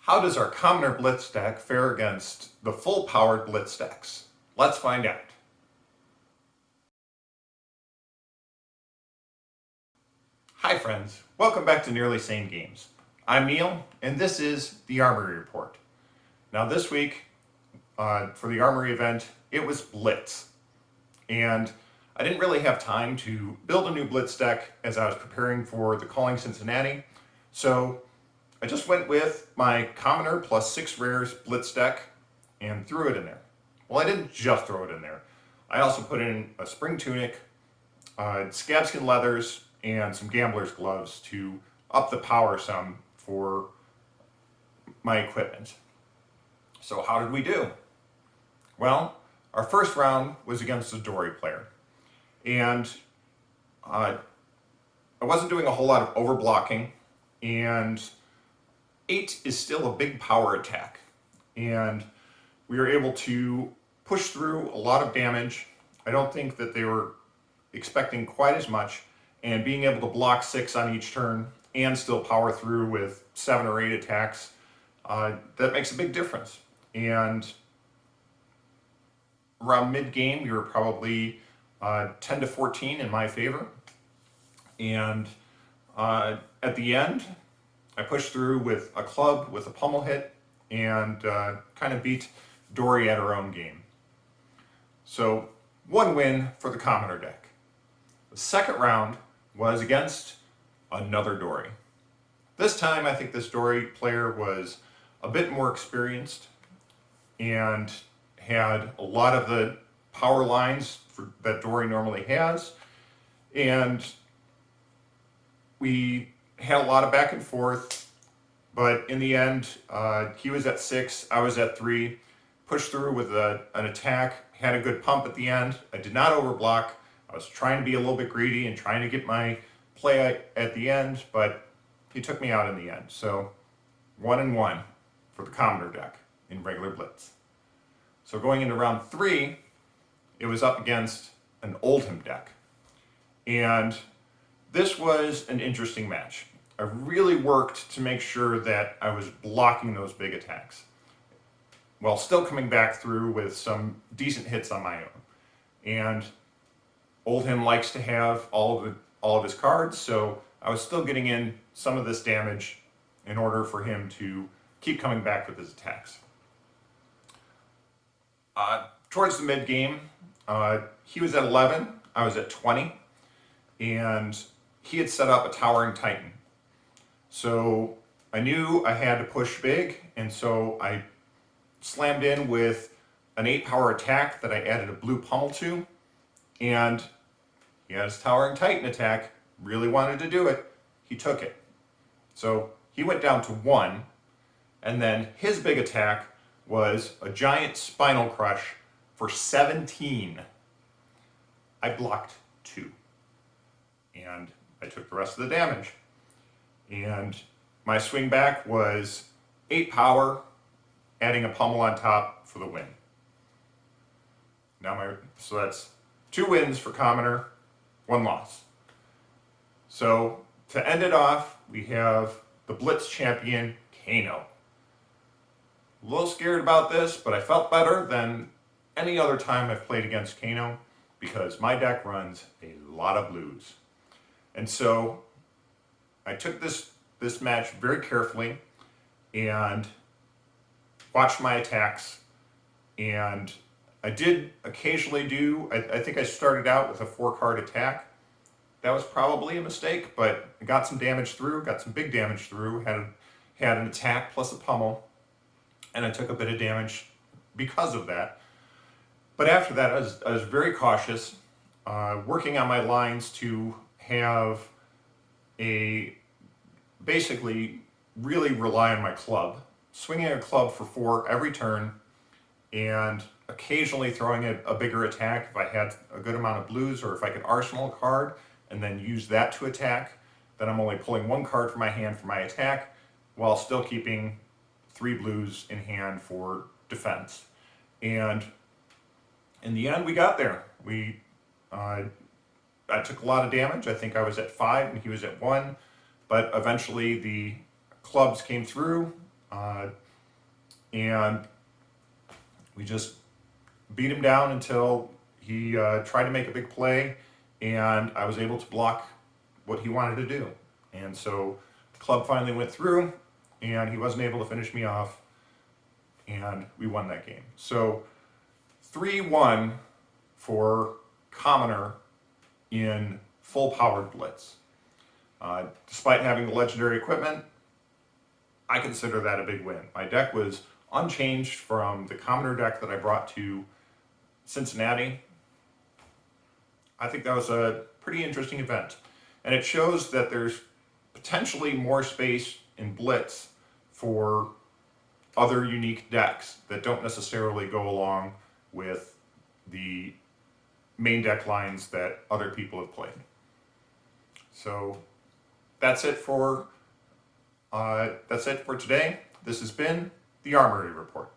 How does our Commoner Blitz deck fare against the full-powered Blitz decks? Let's find out. Hi friends, welcome back to Nearly Sane Games. I'm Neil, and this is the Armory Report. Now this week, for the Armory event, it was Blitz. And I didn't really have time to build a new Blitz deck as I was preparing for the Calling Cincinnati, so I just went with my Commoner plus 6 rares Blitz deck and threw it in there. Well, I didn't just throw it in there. I also put in a spring tunic, scabskin leathers, and some gambler's gloves to up the power some for my equipment. So how did we do? Well, our first round was against a Dory player. And I wasn't doing a whole lot of overblocking, and 8 is still a big power attack. And we were able to push through a lot of damage. I don't think that they were expecting quite as much, and being able to block 6 on each turn and still power through with 7 or 8 attacks, that makes a big difference. And around mid-game, we were probably 10 to 14 in my favor. And at the end, I pushed through with a club, with a pummel hit, and kind of beat Dory at her own game. So, one win for the Commoner deck. The second round was against another Dory. This time, I think this Dory player was a bit more experienced and had a lot of the power lines that Dory normally has. And we had a lot of back and forth, but in the end, he was at 6, I was at 3, pushed through with an attack, had a good pump at the end. I did not overblock. I was trying to be a little bit greedy and trying to get my play at the end, but he took me out in the end. So 1-1 for the Commoner deck in regular Blitz. So going into round 3, it was up against an Oldham deck. And this was an interesting match. I really worked to make sure that I was blocking those big attacks while still coming back through with some decent hits on my own. And Oldham likes to have all of his cards, so I was still getting in some of this damage in order for him to keep coming back with his attacks. Towards the mid game, he was at 11, I was at 20, and he had set up a Towering Titan. So I knew I had to push big, and so I slammed in with an 8 power attack that I added a blue pummel to, and he had his Towering Titan attack, really wanted to do it, he took it. So he went down to 1, and then his big attack was a giant Spinal Crush for 17. I blocked 2, and I took the rest of the damage. And my swing back was 8 power, adding a pummel on top for the win. So that's 2 wins for Commoner, 1 loss. So to end it off, we have the Blitz champion, Kano. A little scared about this, but I felt better than any other time I've played against Kano because my deck runs a lot of blues. And so I took this match very carefully and watched my attacks, and I did occasionally I think I started out with a 4-card attack. That was probably a mistake, but I got some damage through, got some big damage through, had an attack plus a pummel, and I took a bit of damage because of that. But after that, I was very cautious, working on my lines to have basically really rely on my club, swinging a club for 4 every turn, and occasionally throwing a bigger attack if I had a good amount of blues, or if I could arsenal a card and then use that to attack, then I'm only pulling 1 card from my hand for my attack while still keeping 3 blues in hand for defense. And in the end, we got there. I took a lot of damage. I think I was at 5 and he was at 1, but eventually the clubs came through and we just beat him down until he tried to make a big play, and I was able to block what he wanted to do. And so the club finally went through, and he wasn't able to finish me off, and we won that game. So 3-1 for Commoner in full-powered Blitz. Despite having the legendary equipment, I consider that a big win. My deck was unchanged from the Commoner deck that I brought to Cincinnati. I think that was a pretty interesting event. And it shows that there's potentially more space in Blitz for other unique decks that don't necessarily go along with the main deck lines that other people have played. So that's it for today. This has been the Armory Report.